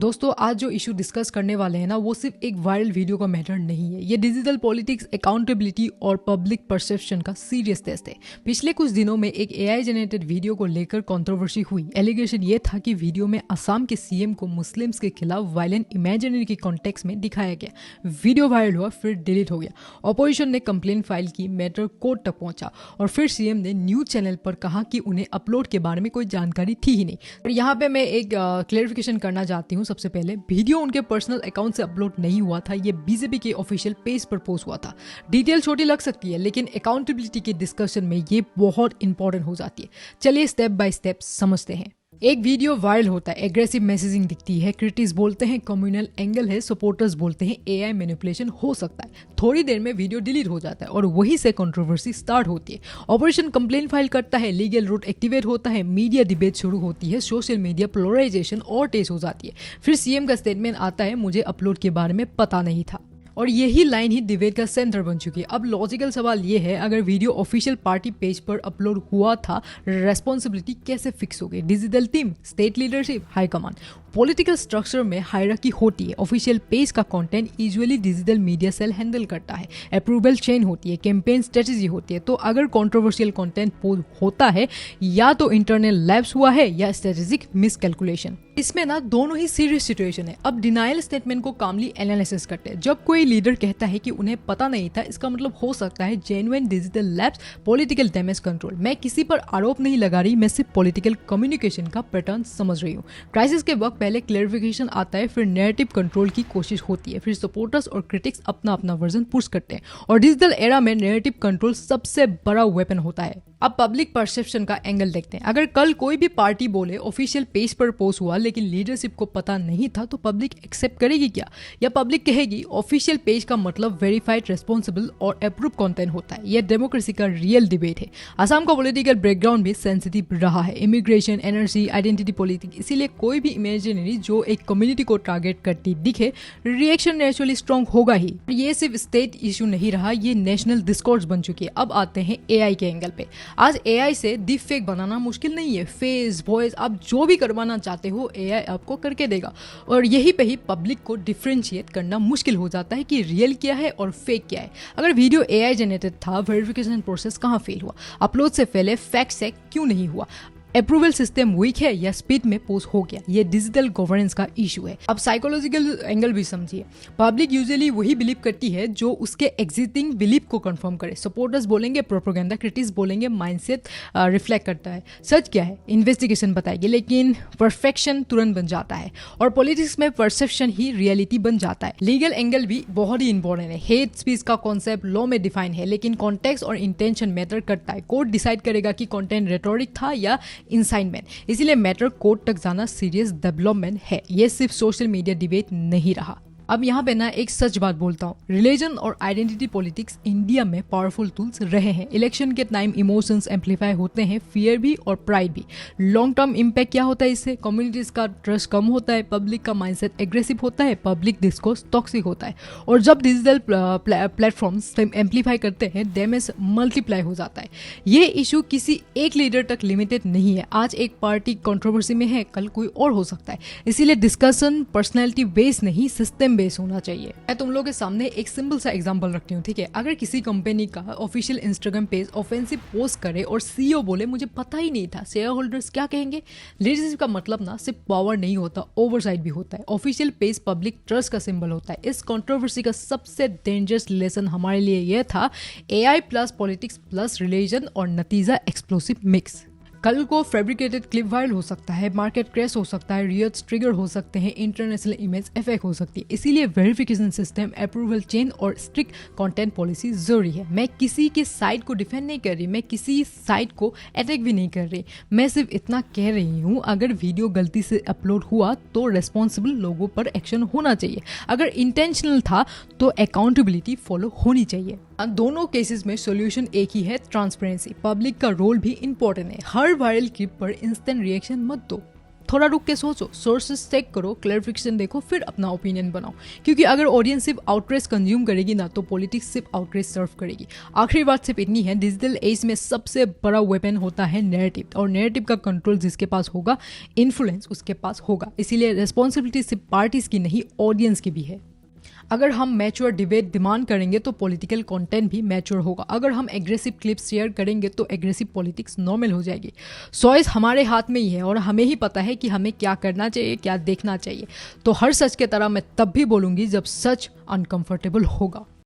दोस्तों आज जो इशू डिस्कस करने वाले हैं ना वो सिर्फ एक वायरल वीडियो का मैटर नहीं है। ये डिजिटल पॉलिटिक्स, अकाउंटेबिलिटी और पब्लिक परसेप्शन का सीरियस टेस्ट है। पिछले कुछ दिनों में एक एआई जनरेटेड वीडियो को लेकर कंट्रोवर्सी हुई। एलिगेशन ये था कि वीडियो में असम के सीएम को मुस्लिम्स के खिलाफ वायलेंट इमेजिनरी के कॉन्टेक्स्ट में दिखाया गया। वीडियो वायरल हुआ, फिर डिलीट हो गया। ऑपोजिशन ने कंप्लेंट फाइल की, मैटर कोर्ट तक पहुंचा और फिर सीएम ने न्यूज चैनल पर कहा कि उन्हें अपलोड के बारे में कोई जानकारी थी ही नहीं। और यहाँ पे मैं एक क्लेरिफिकेशन करना चाहती हूँ। सबसे पहले वीडियो उनके पर्सनल अकाउंट से अपलोड नहीं हुआ था, ये बीजेपी के ऑफिशियल पेज पर पोस्ट हुआ था। डिटेल छोटी लग सकती है लेकिन अकाउंटेबिलिटी के डिस्कशन में ये बहुत इंपॉर्टेंट हो जाती है। चलिए स्टेप बाय स्टेप समझते हैं। एक वीडियो वायरल होता है, एग्रेसिव मैसेजिंग दिखती है, क्रिटिक्स बोलते हैं कम्युनल एंगल है, सपोर्टर्स बोलते हैं एआई मैनिपुलेशन हो सकता है। थोड़ी देर में वीडियो डिलीट हो जाता है और वहीं से कंट्रोवर्सी स्टार्ट होती है। ऑपरेशन कंप्लेंट फाइल करता है, लीगल रूट एक्टिवेट होता है, मीडिया डिबेट शुरू होती है, सोशल मीडिया पोलराइजेशन और तेज हो जाती है। फिर सीएम का स्टेटमेंट आता है, मुझे अपलोड के बारे में पता नहीं था। और यही लाइन ही डिबेट का सेंटर बन चुकी है। अब लॉजिकल सवाल ये है, अगर वीडियो ऑफिशियल पार्टी पेज पर अपलोड हुआ था, रेस्पॉन्सिबिलिटी कैसे फिक्स हो गई? Digital team, state leadership, high command. Political structure में हायरार्की होती है। ऑफिशियल पेज का content usually digital media cell handle करता है। अप्रूवल चेन होती है, कैंपेन स्ट्रेटेजी होती है। तो अगर कंट्रोवर्शियल कंटेंट पोस्ट होता है, या तो इंटरनल लैप्स हुआ है या स्ट्रेटेजिक मिसकैलकुलेशन। इसमें ना दोनों ही सीरियस सिचुएशन है। अब डिनाइल स्टेटमेंट को कामली एनालिसिस करते हैं। जब कोई लीडर कहता है कि उन्हें पता नहीं था, इसका मतलब हो सकता है genuine digital lapse, political damage control. मैं किसी पर आरोप नहीं लगा रही, मैं सिर्फ पॉलिटिकल कम्युनिकेशन का पैटर्न समझ रही हूँ। क्राइसिस के वक्त पहले क्लेरिफिकेशन आता है, फिर नैरेटिव कंट्रोल की कोशिश होती है, फिर सपोर्टर्स और क्रिटिक्स अपना अपना वर्जन पुश करते हैं। और डिजिटल एरा में नैरेटिव कंट्रोल सबसे बड़ा वेपन होता है। अब पब्लिक परसेप्शन का एंगल देखते हैं। अगर कल कोई भी पार्टी बोले ऑफिशियल पेज पर पोस्ट हुआ लेकिन लीडरशिप को पता नहीं था, तो पब्लिक एक्सेप्ट करेगी क्या? या पब्लिक कहेगी ऑफिशियल पेज का मतलब वेरीफाइड, रेस्पॉन्सिबल और अप्रूव कंटेंट होता है? यह डेमोक्रेसी का रियल डिबेट है। असम का पॉलिटिकल बैकग्राउंड भी सेंसिटिव रहा है, इमिग्रेशन, एनआरसी, आइडेंटिटी पॉलिटिक्स। इसीलिए कोई भी इमेजिनरी जो एक कम्युनिटी को टारगेट करती दिखे, रिएक्शन नेचुरली स्ट्रॉन्ग होगा ही। ये सिर्फ स्टेट इशू नहीं रहा, ये नेशनल डिस्कोर्स बन चुकी है। अब आते हैं एआई के एंगल पे। आज एआई से डीप फेक बनाना मुश्किल नहीं है। फेस, वॉइस, आप जो भी करवाना चाहते हो एआई आपको करके देगा। और यही पे ही पब्लिक को डिफरेंशिएट करना मुश्किल हो जाता है कि रियल क्या है और फेक क्या है। अगर वीडियो एआई जनरेटेड था, वेरिफिकेशन प्रोसेस कहाँ फेल हुआ? अपलोड से पहले फैक्ट चेक क्यों नहीं हुआ? अप्रूवल सिस्टम वीक है या स्पीड में पोस्ट हो गया? ये डिजिटल गवर्नेंस का इशू है। अब साइकोलॉजिकल एंगल भी समझिए। पब्लिक यूजुअली वही बिलीव करती है जो उसके एग्जिस्टिंग बिलीफ को कंफर्म करे। सपोर्टर्स बोलेंगे प्रोपेगेंडा, क्रिटिक्स बोलेंगे माइंडसेट रिफ्लेक्ट करता है। सच क्या है? इन्वेस्टिगेशन बताएगी, लेकिन परफेक्शन तुरंत बन जाता है। और पॉलिटिक्स में परसेप्शन ही रियलिटी बन जाता है। लीगल एंगल भी बहुत ही इंपॉर्टेंट है। हेट स्पीच का कॉन्सेप्ट लॉ में डिफाइन है, लेकिन कॉन्टेक्स्ट और इंटेंशन मैटर करता है। कोर्ट डिसाइड करेगा कि कॉन्टेंट रेटोरिक था या इंसाइनमेंट। इसीलिए मैटर कोर्ट तक जाना सीरियस डेवलपमेंट है। ये सिर्फ सोशल मीडिया डिबेट नहीं रहा। अब यहाँ पे ना एक सच बात बोलता हूँ, रिलीजन और आइडेंटिटी पॉलिटिक्स इंडिया में पावरफुल टूल्स रहे हैं। इलेक्शन के टाइम इमोशंस एम्पलीफाई होते हैं, फियर भी और प्राइड भी। लॉन्ग टर्म इम्पैक्ट क्या होता है इससे? कम्युनिटीज का ट्रस्ट कम होता है, पब्लिक का माइंडसेट एग्रेसिव होता है, पब्लिक डिस्कोर्स टॉक्सिक होता है। और जब डिजिटल प्लेटफॉर्म्स एम्पलीफाई करते हैं, डैमेज मल्टीप्लाई हो जाता है। ये इशू किसी एक लीडर तक लिमिटेड नहीं है। आज एक पार्टी कंट्रोवर्सी में है, कल कोई और हो सकता है। इसीलिए डिस्कशन पर्सनैलिटी बेस्ड नहीं, सिस्टम बेस होना चाहिए। मैं तुम लोगों के सामने एक सिंपल सा एग्जांपल रखती हूँ, ठीक है? अगर किसी कंपनी का official Instagram page offensive post करे और सीईओ बोले मुझे पता ही नहीं था, शेयर होल्डर्स क्या कहेंगे? लीडरशिप का मतलब ना सिर्फ पावर नहीं होता, ओवरसाइट भी होता है। ऑफिशियल पेज पब्लिक ट्रस्ट का सिंबल होता है। इस कंट्रोवर्सी का सबसे डेंजरस लेसन हमारे लिए यह था, AI plus politics plus religion और नतीजा एक्सप्लोसिव मिक्स। कल को फैब्रिकेटेड क्लिप वायरल हो सकता है, मार्केट क्रैश हो सकता है, रियट्स ट्रिगर हो सकते हैं, इंटरनेशनल इमेज इफेक्ट हो सकती है। इसीलिए वेरिफिकेशन सिस्टम, अप्रूवल चेन और स्ट्रिक्ट कंटेंट पॉलिसी जरूरी है। मैं किसी के साइड को डिफेंड नहीं कर रही, मैं किसी साइड को अटैक भी नहीं कर रही। मैं सिर्फ इतना कह रही हूँ, अगर वीडियो गलती से अपलोड हुआ तो रेस्पॉन्सिबल लोगों पर एक्शन होना चाहिए। अगर इंटेंशनल था तो अकाउंटेबिलिटी फॉलो होनी चाहिए। दोनों केसेस में सॉल्यूशन एक ही है, ट्रांसपेरेंसी। पब्लिक का रोल भी इंपॉर्टेंट है। हर वायरल क्लिप पर इंस्टेंट रिएक्शन मत दो। थोड़ा रुक के सोचो, सोर्सेस चेक करो, क्लैरिफिकेशन देखो, फिर अपना ओपिनियन बनाओ। क्योंकि अगर ऑडियंस सिर्फ आउटरेज कंज्यूम करेगी ना, तो पॉलिटिक्स सिर्फ आउटरेज सर्व करेगी। आखिरी बात सिर्फ इतनी है, डिजिटल एज में सबसे बड़ा वेपन होता है नैरेटिव, और नैरेटिव का कंट्रोल जिसके पास होगा, इन्फ्लुएंस उसके पास होगा। इसीलिए रिस्पॉन्सिबिलिटी सिर्फ पार्टीज की नहीं, ऑडियंस की भी है। अगर हम मैच्योर डिबेट डिमांड करेंगे तो पॉलिटिकल कंटेंट भी मैच्योर होगा। अगर हम एग्रेसिव क्लिप्स शेयर करेंगे तो एग्रेसिव पॉलिटिक्स नॉर्मल हो जाएगी। चॉइस हमारे हाथ में ही है और हमें ही पता है कि हमें क्या करना चाहिए, क्या देखना चाहिए। तो हर सच के तरह मैं तब भी बोलूँगी जब सच अनकंफर्टेबल होगा।